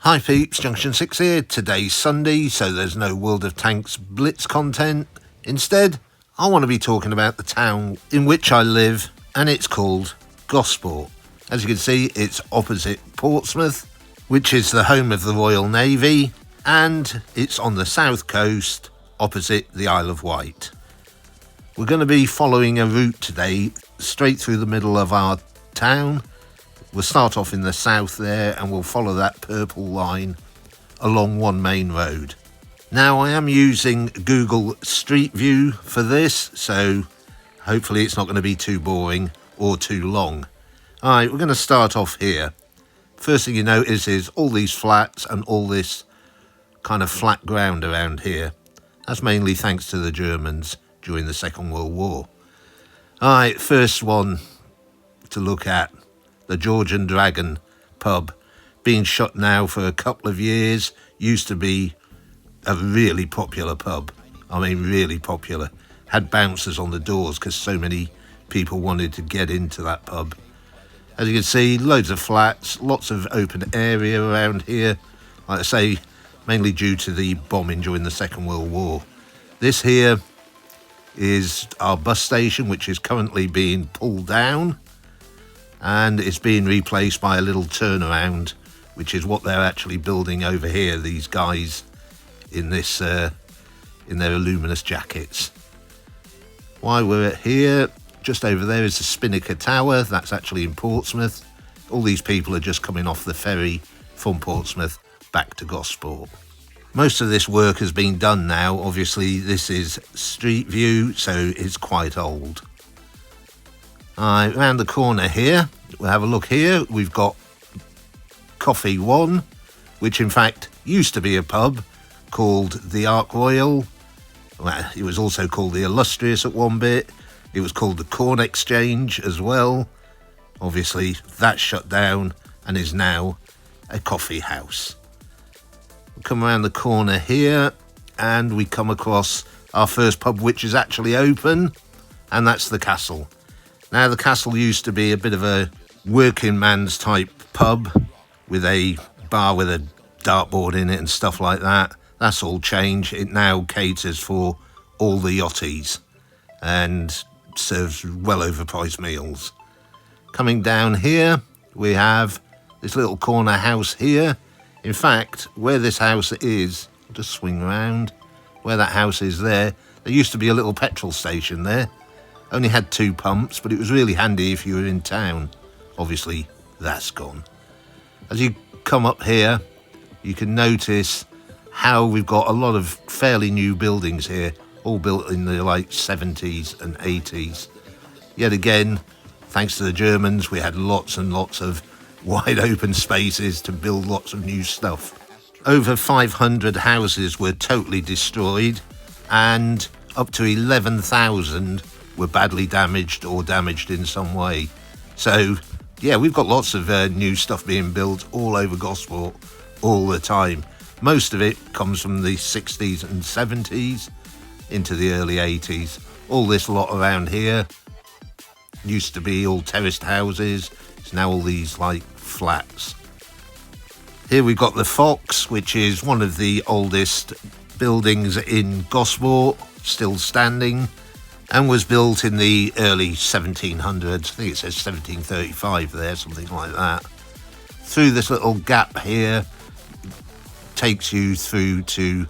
Hi peeps, Junction 6 here. Today's Sunday, so there's no World of Tanks blitz content. Instead, I want to be talking about the town in which I live, and it's called Gosport. As you can see, it's opposite Portsmouth, which is the home of the Royal Navy, and it's on the south coast, opposite the Isle of Wight. We're going to be following a route today, straight through the middle of our town. We'll start off in the south there and we'll follow that purple line along one main road. Now I am using Google Street View for this, so hopefully it's not going to be too boring or too long. Alright, we're going to start off here. First thing you notice is all these flats and all this kind of flat ground around here. That's mainly thanks to the Germans during the Second World War. Alright, first one to look at. The Georgian Dragon pub, being shut now for a couple of years, used to be a really popular pub. I mean, really popular. Had bouncers on the doors because so many people wanted to get into that pub. As you can see, loads of flats, lots of open area around here. Like I say, mainly due to the bombing during the Second World War. This here is our bus station, which is currently being pulled down. And it's being replaced by a little turnaround, which is what they're actually building over here, these guys in this in their luminous jackets. While we're here, just over there is the Spinnaker Tower. That's actually in Portsmouth. All these people are just coming off the ferry from Portsmouth back to Gosport. Most of this work has been done now. Obviously this is Street View, so it's quite old. Around the corner here, we'll have a look here. We've got Coffee One, which in fact used to be a pub called the Ark Royal. Well, it was also called the Illustrious at one bit. It was called the Corn Exchange as well. Obviously, that's shut down and is now a coffee house. We come around the corner here and we come across our first pub, which is actually open, and that's the Castle. Now, the Castle used to be a bit of a working man's type pub with a bar with a dartboard in it and stuff like that. That's all changed. It now caters for all the yachties and serves well overpriced meals. Coming down here, we have this little corner house here. In fact, where this house is, I'll just swing around, where that house is there used to be a little petrol station there. Only had 2 pumps, but it was really handy if you were in town. Obviously, that's gone. As you come up here, you can notice how we've got a lot of fairly new buildings here, all built in the like 70s and 80s. Yet again, thanks to the Germans, we had lots and lots of wide open spaces to build lots of new stuff. Over 500 houses were totally destroyed, and up to 11,000 were badly damaged or damaged in some way. So yeah, we've got lots of new stuff being built all over Gosport all the time. Most of it comes from the 60s and 70s into the early 80s. All this lot around here used to be all terraced houses. It's now all these like flats. Here we've got the Fox, which is one of the oldest buildings in Gosport, still standing, and was built in the early 1700s. I think it says 1735 there, something like that. Through this little gap here, takes you through to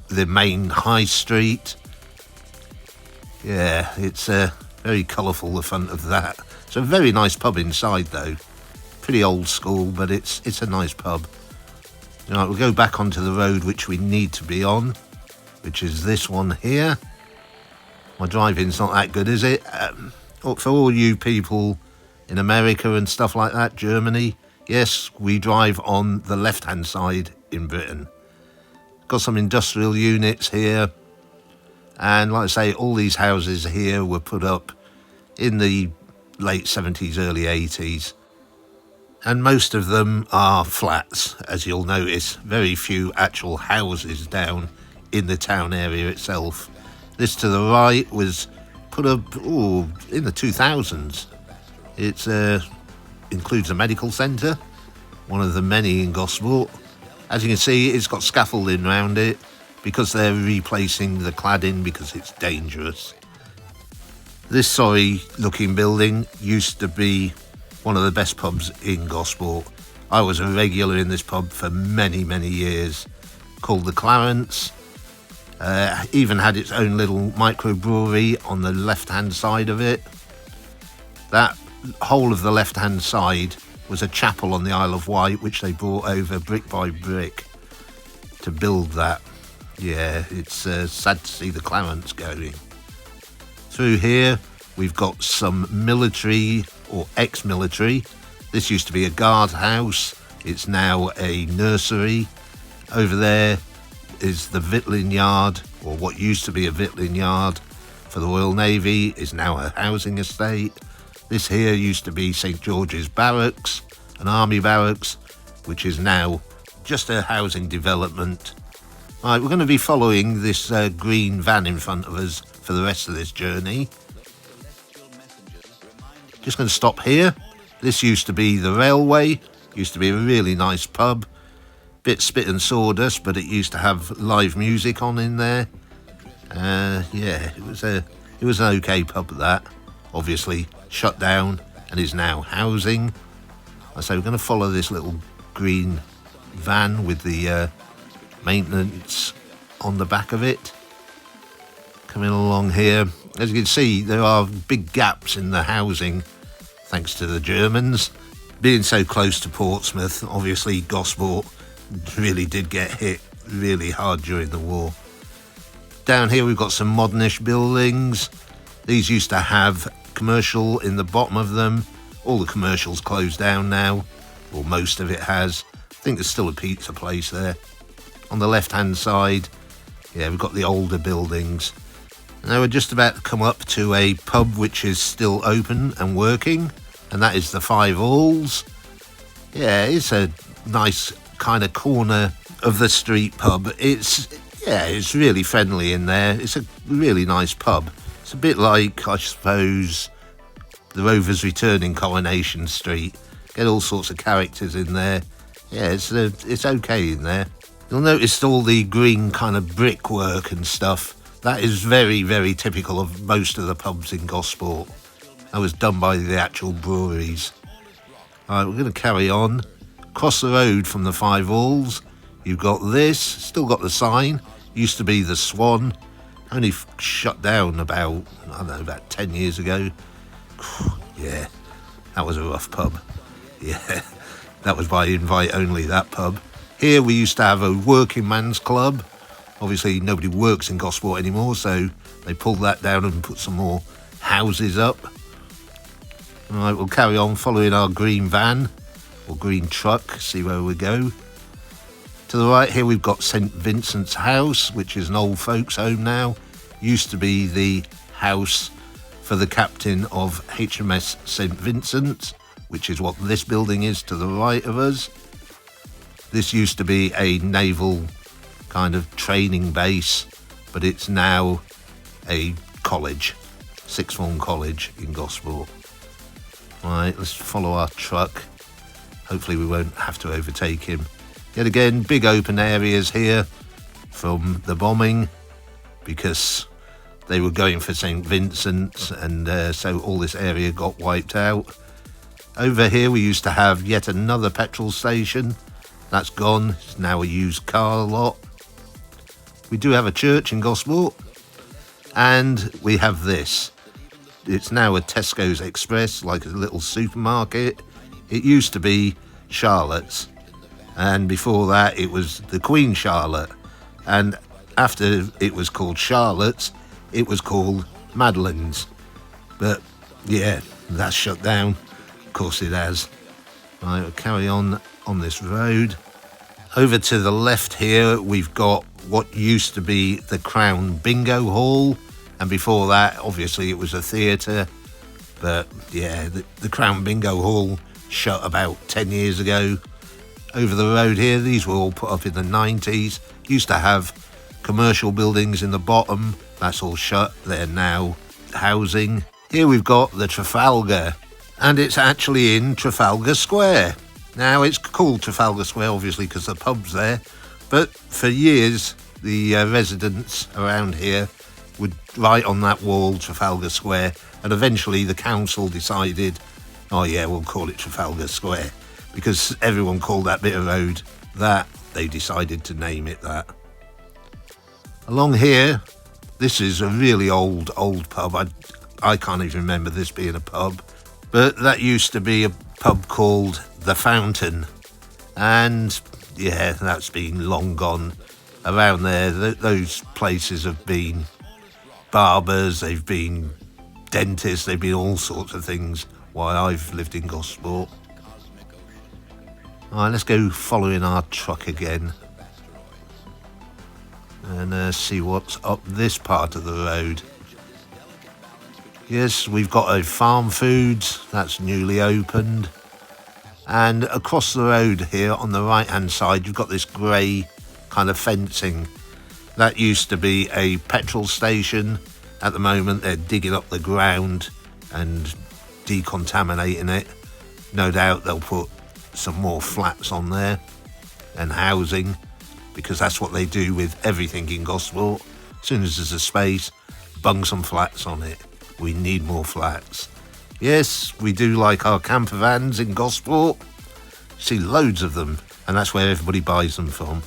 the main high street. Yeah, it's very colourful, the front of that. It's a very nice pub inside though. Pretty old school, but it's a nice pub. Right, we'll go back onto the road which we need to be on, which is this one here. My driving's not that good, is it? For all you people in America and stuff like that, Germany, yes, we drive on the left-hand side in Britain. Got some industrial units here, and like I say, all these houses here were put up in the late 70s, early 80s, and most of them are flats, as you'll notice. Very few actual houses down in the town area itself. This to the right was put up in the 2000s. It includes a medical centre, one of the many in Gosport, As you can see, it's got scaffolding around it because they're replacing the cladding because it's dangerous. This sorry looking building used to be one of the best pubs in Gosport. I was a regular in this pub for many, many years, called the Clarence. Even had its own little microbrewery on the left-hand side of it. That whole of the left-hand side was a chapel on the Isle of Wight, which they brought over brick by brick to build that. Yeah, it's sad to see the Clarence going. Through here, we've got some military or ex-military. This used to be a guard house. It's now a nursery. Over there is the Victualling Yard, or what used to be a Victualling Yard for the Royal Navy, is now a housing estate. This here used to be St George's Barracks, an army barracks, which is now just a housing development. Right, we're going to be following this green van in front of us for the rest of this journey. Just going to stop here. This used to be the railway, used to be a really nice pub. Bit spit and sawdust, but it used to have live music on in there. Yeah, it was an okay pub, that. Obviously shut down and is now housing. So we're going to follow this little green van with the maintenance on the back of it. Coming along here, as you can see, there are big gaps in the housing thanks to the Germans. Being so close to Portsmouth, obviously Gosport really did get hit really hard during the war. Down here we've got some modernish buildings. These used to have commercial in the bottom of them. All the commercials closed down now, or most of it has. I think there's still a pizza place there. On the left hand side, yeah, we've got the older buildings. Now we're just about to come up to a pub which is still open and working, and that is the Five Alls. Yeah, it's a nice kind of corner of the street pub. It's really friendly in there. It's a really nice pub. It's a bit like, I suppose, the Rovers Return in Coronation Street. Get all sorts of characters in there. Yeah, it's okay in there. You'll notice all the green kind of brickwork and stuff. That is very, very typical of most of the pubs in Gosport. That was done by the actual breweries. Alright, we're going to carry on. Across the road from the Five Alls, you've got this, still got the sign. Used to be the Swan. Only shut down about 10 years ago. Yeah, that was a rough pub. Yeah, that was by invite only, that pub. Here we used to have a working man's club. Obviously nobody works in Gosport anymore, so they pulled that down and put some more houses up. Alright, we'll carry on following our green van, or green truck, see where we go. To the right here we've got St Vincent's House, which is an old folks home now. Used to be the house for the captain of HMS St Vincent, which is what this building is to the right of us. This used to be a naval kind of training base, but it's now a college, sixth form college in Gosport. Right, let's follow our truck. Hopefully we won't have to overtake him. Yet again, big open areas here from the bombing, because they were going for St Vincent, and so all this area got wiped out. Over here we used to have yet another petrol station. That's gone. It's now a used car lot. We do have a church in Gosport, and we have this. It's now a Tesco's Express, like a little supermarket. It used to be Charlotte's, and before that it was the Queen Charlotte, and after it was called Charlotte's, it was called Madeline's. But yeah, that's shut down. Of course it has. Right, we'll carry on this road. Over to the left here we've got what used to be the Crown Bingo Hall, and before that obviously it was a theatre. But yeah, the Crown Bingo Hall shut about 10 years ago. Over the road here, these were all put up in the 90s. Used to have commercial buildings in the bottom. That's all shut. They're now housing. Here we've got the Trafalgar, and it's actually in Trafalgar Square. Now, it's called Trafalgar Square, obviously, because the pub's there. But for years, the residents around here would write on that wall Trafalgar Square. And eventually the council decided, oh yeah, we'll call it Trafalgar Square. Because everyone called that bit of road that, they decided to name it that. Along here, this is a really old pub. I can't even remember this being a pub. But that used to be a pub called The Fountain. And yeah, that's been long gone. Around there, those places have been barbers, they've been dentists, they've been all sorts of things while I've lived in Gosport. Alright, let's go following our truck again and see what's up this part of the road. Yes, we've got a Farm Foods that's newly opened, and across the road here on the right hand side you've got this grey kind of fencing. That used to be a petrol station. At the moment they're digging up the ground and decontaminating it. No doubt they'll put some more flats on there and housing, because that's what they do with everything in Gosport. As soon as there's a space, bung some flats on it. We need more flats. Yes, we do like our camper vans in Gosport. See loads of them, and that's where everybody buys them from.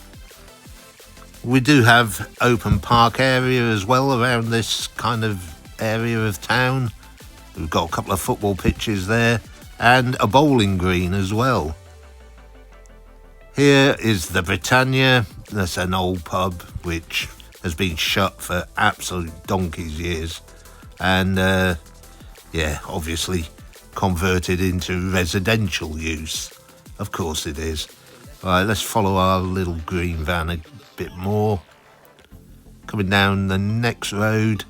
We do have open park area as well around this kind of area of town. We've got a couple of football pitches there and a bowling green as well. Here is the Britannia. That's an old pub which has been shut for absolute donkey's years, and yeah, obviously converted into residential use. Of course it is. Right, let's follow our little green van a bit more. Coming down the next road,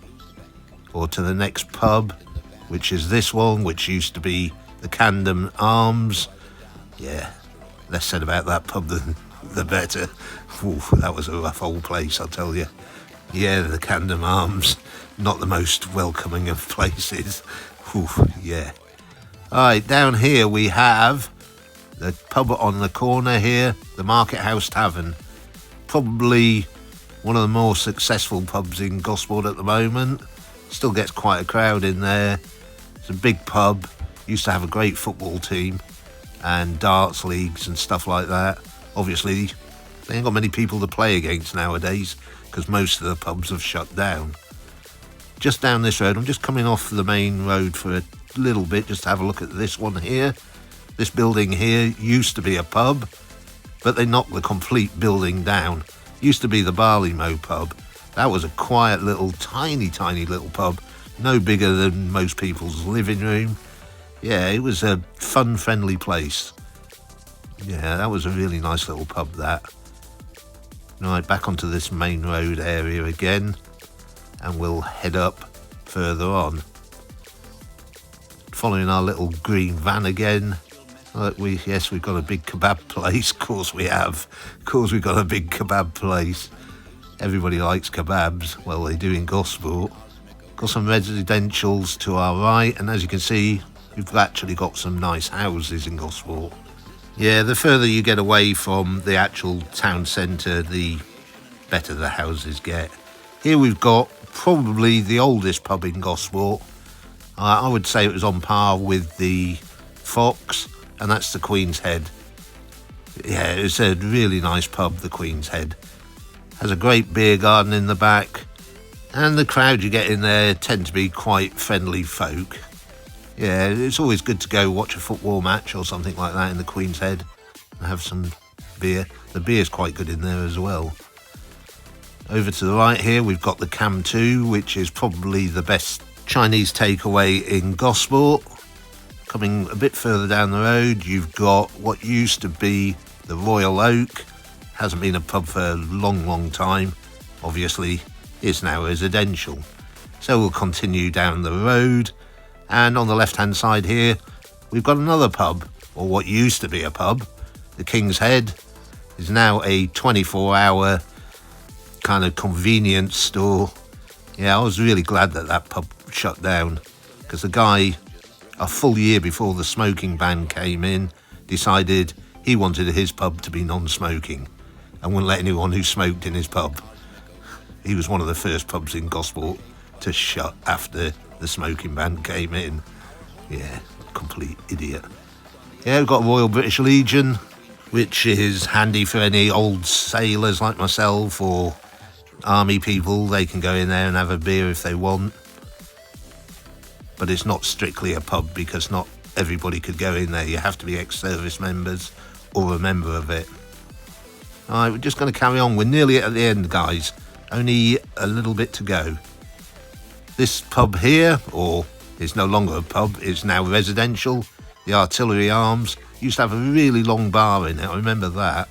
or to the next pub, which is this one, which used to be the Camden Arms. Yeah, less said about that pub the better. Ooh, that was a rough old place, I'll tell you. Yeah, the Camden Arms, not the most welcoming of places. Ooh, yeah. Alright, down here we have the pub on the corner here, the Market House Tavern. Probably one of the more successful pubs in Gosport at the moment. Still gets quite a crowd in there. It's a big pub. Used to have a great football team and darts leagues and stuff like that. Obviously, they ain't got many people to play against nowadays because most of the pubs have shut down. Just down this road, I'm just coming off the main road for a little bit just to have a look at this one here. This building here used to be a pub, but they knocked the complete building down. Used to be the Barleymow pub. That was a quiet little, tiny little pub, no bigger than most people's living room. Yeah, it was a fun, friendly place. Yeah, that was a really nice little pub, that. Right, back onto this main road area again, and we'll head up further on. Following our little green van again. We've got a big kebab place. Of course we have. Of course we've got a big kebab place. Everybody likes kebabs. Well, they do in Gosport. Got some residentials to our right, and as you can see, we've actually got some nice houses in Gosport. Yeah, the further you get away from the actual town centre, the better the houses get. Here we've got probably the oldest pub in Gosport. I would say it was on par with the Fox, and that's the Queen's Head. Yeah, it's a really nice pub, the Queen's Head. Has a great beer garden in the back, and the crowd you get in there tend to be quite friendly folk. Yeah, it's always good to go watch a football match or something like that in the Queen's Head and have some beer. The beer's quite good in there as well. Over to the right here, we've got the Cam 2, which is probably the best Chinese takeaway in Gosport. Coming a bit further down the road, you've got what used to be the Royal Oak. Hasn't been a pub for a long time. Obviously, it's now residential. So we'll continue down the road. And on the left-hand side here, we've got another pub, or what used to be a pub. The King's Head is now a 24-hour kind of convenience store. Yeah, I was really glad that that pub shut down, because the guy, a full year before the smoking ban came in, decided He wanted his pub to be non-smoking and wouldn't let anyone who smoked in his pub. He was one of the first pubs in Gosport to shut after the smoking ban came in. Yeah, complete idiot. Yeah, we've got Royal British Legion, which is handy for any old sailors like myself or army people. They can go in there and have a beer if they want. But it's not strictly a pub because not everybody could go in there. You have to be ex-service members or a member of it. Alright, we're just going to carry on. We're nearly at the end, guys. Only a little bit to go. This pub here, or it's no longer a pub, it's now residential. The Artillery Arms used to have a really long bar in it, I remember that.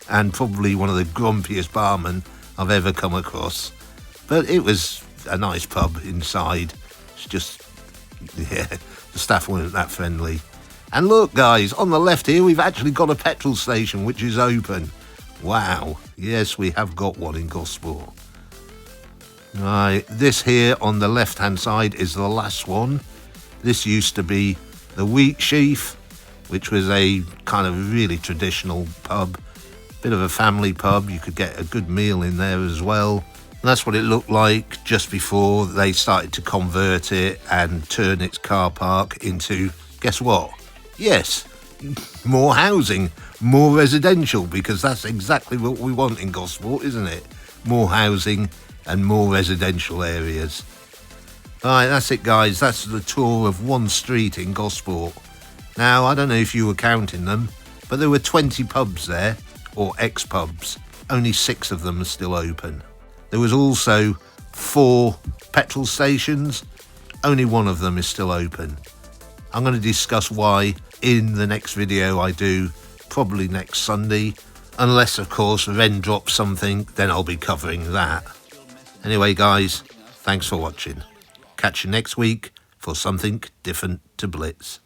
And probably one of the grumpiest barmen I've ever come across. But it was a nice pub inside. It's just, yeah, the staff weren't that friendly. And look, guys, on the left here, we've actually got a petrol station which is open. Wow, yes, we have got one in Gosport. Right, this here on the left-hand side is the last one. This used to be the Wheat Sheaf, which was a kind of really traditional pub. Bit of a family pub, you could get a good meal in there as well. And that's what it looked like just before they started to convert it and turn its car park into, guess what? Yes, more housing, more residential, because that's exactly what we want in Gosport, isn't it? More housing and more residential areas. Alright, that's it, guys. That's the tour of one street in Gosport. Now, I don't know if you were counting them, but there were 20 pubs there, or ex-pubs. Only 6 of them are still open. There was also 4 petrol stations. Only 1 of them is still open. I'm going to discuss why in the next video I do, probably next Sunday. Unless, of course, Ren drops something, then I'll be covering that. Anyway, guys, thanks for watching. Catch you next week for something different to Blitz.